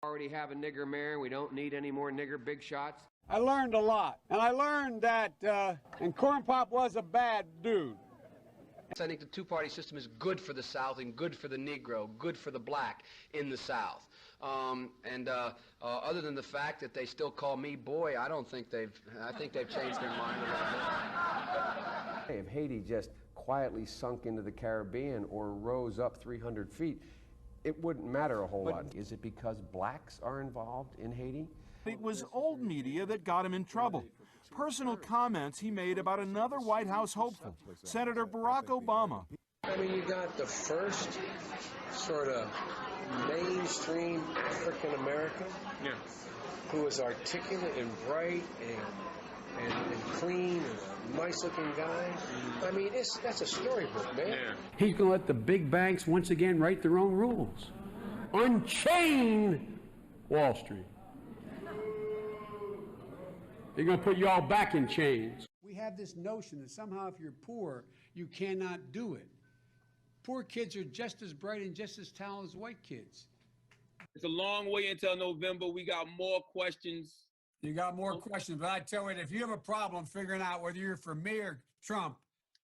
Already have a nigger mayor, and we don't need any more nigger big shots. I learned a lot, and I learned that and Corn Pop was a bad dude. I think the two-party system is good for the South and good for the Negro, good for the black in the South. Other than the fact that they still call me boy, I think they've changed their mind a little bit. If Haiti just quietly sunk into the Caribbean or rose up 300 feet, it wouldn't matter a whole lot. Is it because blacks are involved in Haiti? It was old media that got him in trouble. Personal comments he made about another White House hopeful, Senator Barack Obama. I mean, you got the first sort of mainstream African American who is articulate and bright and clean and a nice-looking guy. I mean, that's a storybook, man. Yeah. He's going to let the big banks once again write their own rules. Unchain Wall Street. They're going to put you all back in chains. We have this notion that somehow if you're poor, you cannot do it. Poor kids are just as bright and just as talented as white kids. It's a long way until November. We got more questions. You got more questions, but I tell you, if you have a problem figuring out whether you're for me or Trump,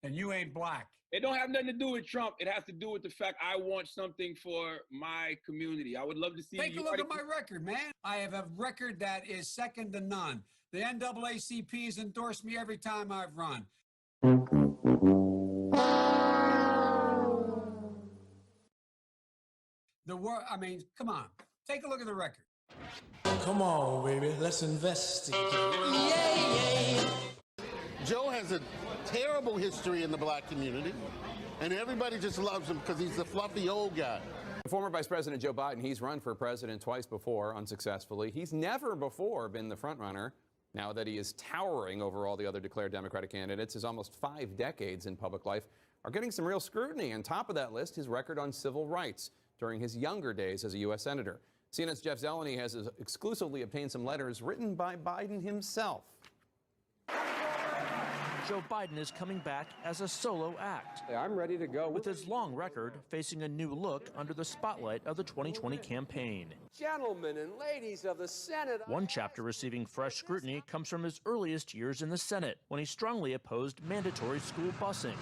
then you ain't black. It don't have nothing to do with Trump. It has to do with the fact I want something for my community. I would love to see. Take a look at my record, man. I have a record that is second to none. The NAACP has endorsed me every time I've run. I mean, come on. Take a look at the record. Come on, baby. Let's investigate. Yeah. Joe has a terrible history in the black community, and everybody just loves him because he's the fluffy old guy. Former Vice President Joe Biden, he's run for president twice before, unsuccessfully. He's never before been the front runner. Now that he is towering over all the other declared Democratic candidates, his almost 5 decades in public life are getting some real scrutiny. On top of that list, his record on civil rights during his younger days as a U.S. Senator. CNN's Jeff Zeleny has exclusively obtained some letters written by Biden himself. Joe Biden is coming back as a solo act. I'm ready to go. With his long record facing a new look under the spotlight of the 2020 campaign. Gentlemen and ladies of the Senate. One chapter receiving fresh scrutiny comes from his earliest years in the Senate, when he strongly opposed mandatory school busing.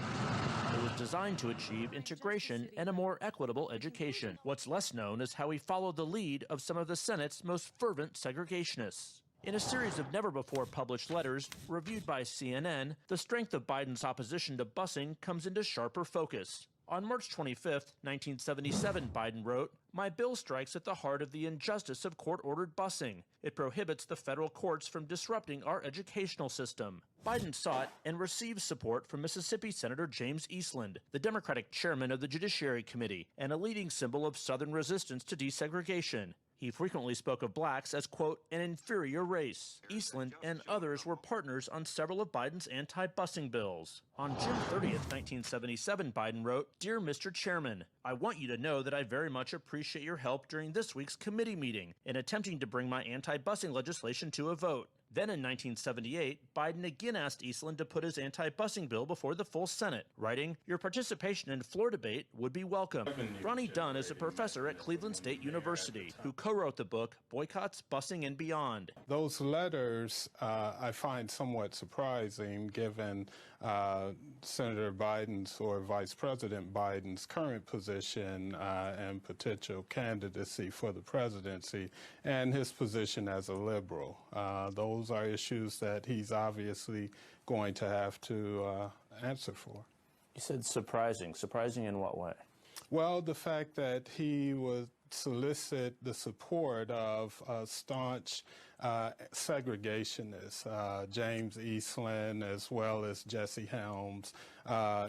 It was designed to achieve integration and a more equitable education. What's less known is how he followed the lead of some of the Senate's most fervent segregationists. In a series of never-before-published letters reviewed by CNN, the strength of Biden's opposition to busing comes into sharper focus. On March 25, 1977, Biden wrote, "My bill strikes at the heart of the injustice of court-ordered busing. It prohibits the federal courts from disrupting our educational system." Biden sought and received support from Mississippi Senator James Eastland, the Democratic chairman of the Judiciary Committee, and a leading symbol of Southern resistance to desegregation. He frequently spoke of blacks as, quote, an inferior race. Eastland and others were partners on several of Biden's anti-busing bills. On June 30th, 1977, Biden wrote, "Dear Mr. Chairman, I want you to know that I very much appreciate your help during this week's committee meeting in attempting to bring my anti-busing legislation to a vote." Then in 1978, Biden again asked Eastland to put his anti-busing bill before the full Senate, writing, "Your participation in floor debate would be welcome." Ronnie Dunn is a professor at Cleveland State University who co-wrote the book Boycotts, Busing, and Beyond. Those letters I find somewhat surprising given Senator Biden's or Vice President Biden's current position and potential candidacy for the presidency and his position as a liberal. Those are issues that he's obviously going to have to answer for. You said surprising. Surprising in what way? Well, the fact that he would solicit the support of staunch segregationists, James Eastland as well as Jesse Helms,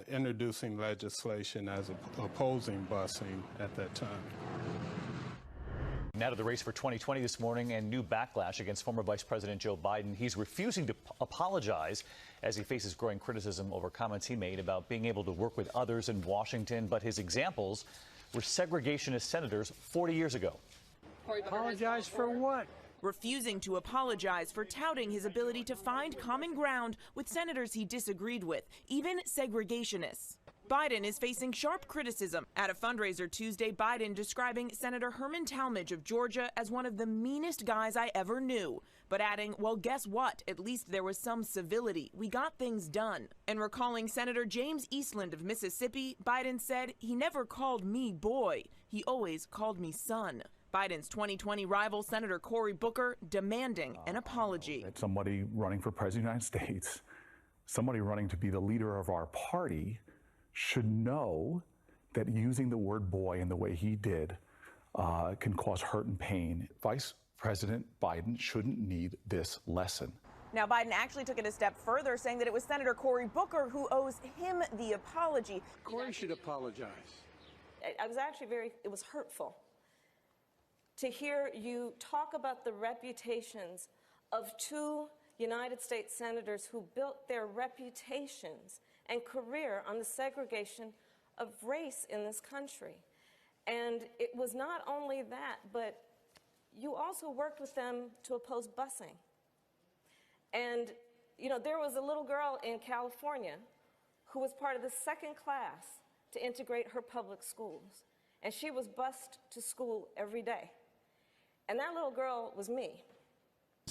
introducing legislation as opposing busing at that time. Now to the race for 2020 this morning and new backlash against former Vice President Joe Biden. He's refusing to apologize as he faces growing criticism over comments he made about being able to work with others in Washington. But his examples were segregationist senators 40 years ago. Apologize for what? Refusing to apologize for touting his ability to find common ground with senators he disagreed with, even segregationists. Biden is facing sharp criticism. At a fundraiser Tuesday, Biden describing Senator Herman Talmadge of Georgia as one of the meanest guys I ever knew, but adding, well, guess what? At least there was some civility. We got things done. And recalling Senator James Eastland of Mississippi, Biden said, he never called me boy. He always called me son. Biden's 2020 rival, Senator Cory Booker, demanding an apology. Somebody running for president of the United States, somebody running to be the leader of our party, should know that using the word boy in the way he did can cause hurt and pain. Vice President Biden shouldn't need this lesson. Now, Biden actually took it a step further, saying that it was Senator Cory Booker who owes him the apology. Cory should apologize. I was actually it was hurtful to hear you talk about the reputations of two United States senators who built their reputations and career on the segregation of race in this country. And it was not only that, but you also worked with them to oppose busing. And, you know, there was a little girl in California who was part of the second class to integrate her public schools. And she was bused to school every day. And that little girl was me.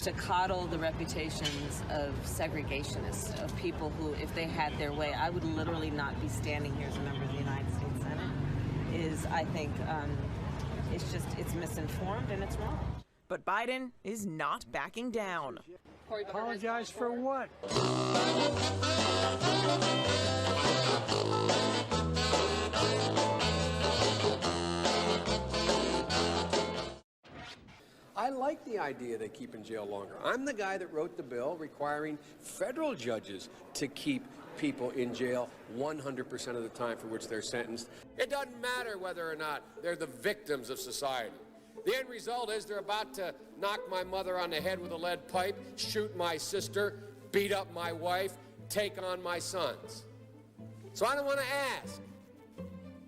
To coddle the reputations of segregationists, of people who, if they had their way, I would literally not be standing here as a member of the United States Senate, is, I think, it's misinformed and it's wrong. But Biden is not backing down. Apologize for what? I like the idea they keep in jail longer. I'm the guy that wrote the bill requiring federal judges to keep people in jail 100% of the time for which they're sentenced. It doesn't matter whether or not they're the victims of society. The end result is they're about to knock my mother on the head with a lead pipe, shoot my sister, beat up my wife, take on my sons. So I don't want to ask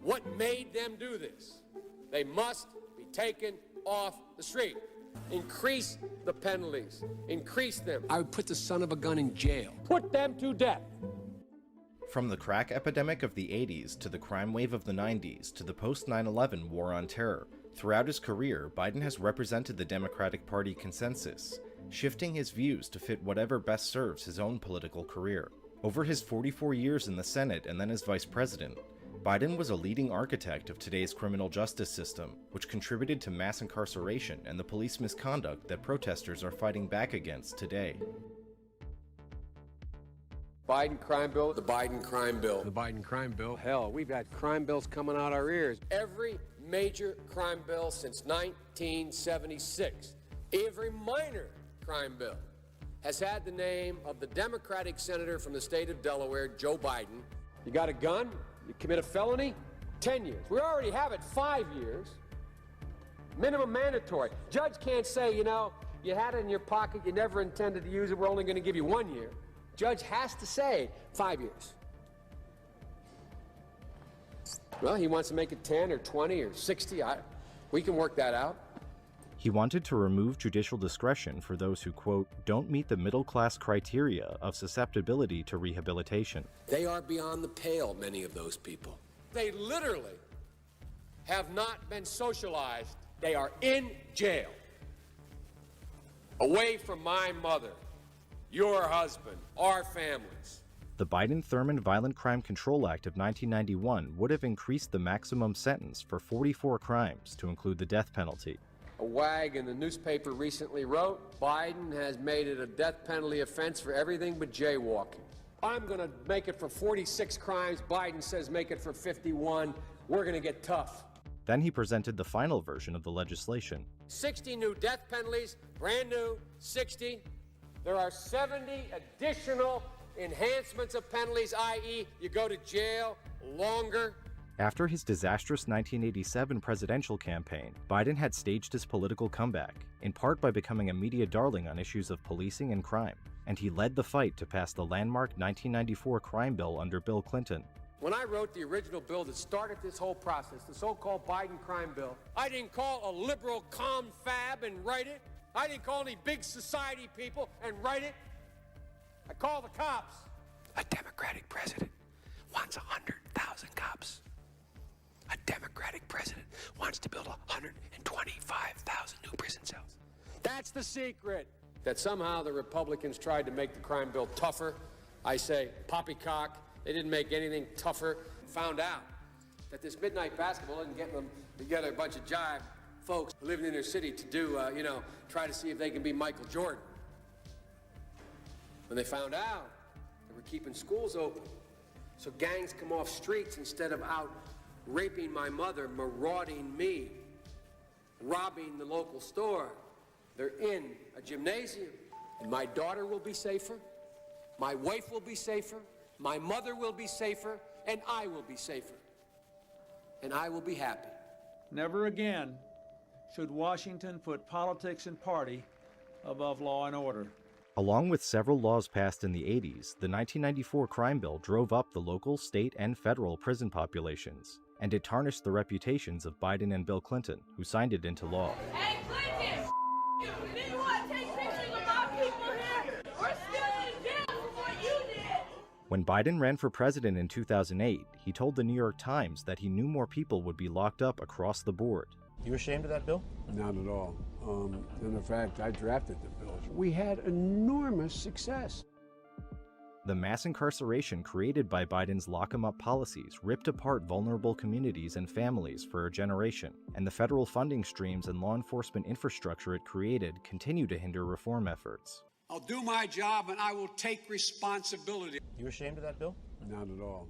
what made them do this. They must be taken off the street. Increase the penalties. Increase them. I would put the son of a gun in jail. Put them to death. From the crack epidemic of the 80s to the crime wave of the 90s to the post-9/11 war on terror, throughout his career, Biden has represented the Democratic Party consensus, shifting his views to fit whatever best serves his own political career. Over his 44 years in the Senate and then as vice president, Biden was a leading architect of today's criminal justice system, which contributed to mass incarceration and the police misconduct that protesters are fighting back against today. Biden crime bill, the Biden crime bill. The Biden crime bill. Hell, we've had crime bills coming out our ears. Every major crime bill since 1976, every minor crime bill has had the name of the Democratic senator from the state of Delaware, Joe Biden. You got a gun, you commit a felony, 10 years. We already have it 5 years. Minimum mandatory. Judge can't say, you know, you had it in your pocket, you never intended to use it, we're only going to give you 1 year. Judge has to say 5 years. Well, he wants to make it 10 or 20 or 60. We can work that out. He wanted to remove judicial discretion for those who, quote, don't meet the middle-class criteria of susceptibility to rehabilitation. They are beyond the pale, many of those people. They literally have not been socialized. They are in jail. Away from my mother, your husband, our families. The Biden-Thurmond Violent Crime Control Act of 1991 would have increased the maximum sentence for 44 crimes to include the death penalty. A wag in the newspaper recently wrote, Biden has made it a death penalty offense for everything but jaywalking. I'm going to make it for 46 crimes. Biden says make it for 51. We're going to get tough. Then he presented the final version of the legislation. 60 new death penalties, brand new, 60. There are 70 additional enhancements of penalties, i.e., you go to jail longer. After his disastrous 1987 presidential campaign, Biden had staged his political comeback, in part by becoming a media darling on issues of policing and crime, and he led the fight to pass the landmark 1994 crime bill under Bill Clinton. When I wrote the original bill that started this whole process, the so-called Biden crime bill, I didn't call a liberal confab and write it. I didn't call any big society people and write it. I called the cops. A Democratic president wants 100,000 cops. A Democratic president wants to build 125,000 new prison cells. That's the secret. That somehow the Republicans tried to make the crime bill tougher. I say poppycock. They didn't make anything tougher. Found out that this midnight basketball isn't getting them together, a bunch of jive folks living in their city to do, try to see if they can be Michael Jordan. When they found out, they were keeping schools open. So gangs come off streets instead of out raping my mother, marauding me, robbing the local store. They're in a gymnasium. And my daughter will be safer, my wife will be safer, my mother will be safer, and I will be safer. And I will be happy. Never again should Washington put politics and party above law and order. Along with several laws passed in the 80s, the 1994 crime bill drove up the local, state, and federal prison populations, and it tarnished the reputations of Biden and Bill Clinton, who signed it into law. Hey, Clinton, you didn't want to take pictures of my people here. We're still in jail for what you did. When Biden ran for president in 2008, he told the New York Times that he knew more people would be locked up across the board. You ashamed of that bill? Not at all. And in fact, I drafted the bill. We had enormous success. The mass incarceration created by Biden's lock-em-up policies ripped apart vulnerable communities and families for a generation, and the federal funding streams and law enforcement infrastructure it created continue to hinder reform efforts. I'll do my job and I will take responsibility. You ashamed of that bill? Not at all.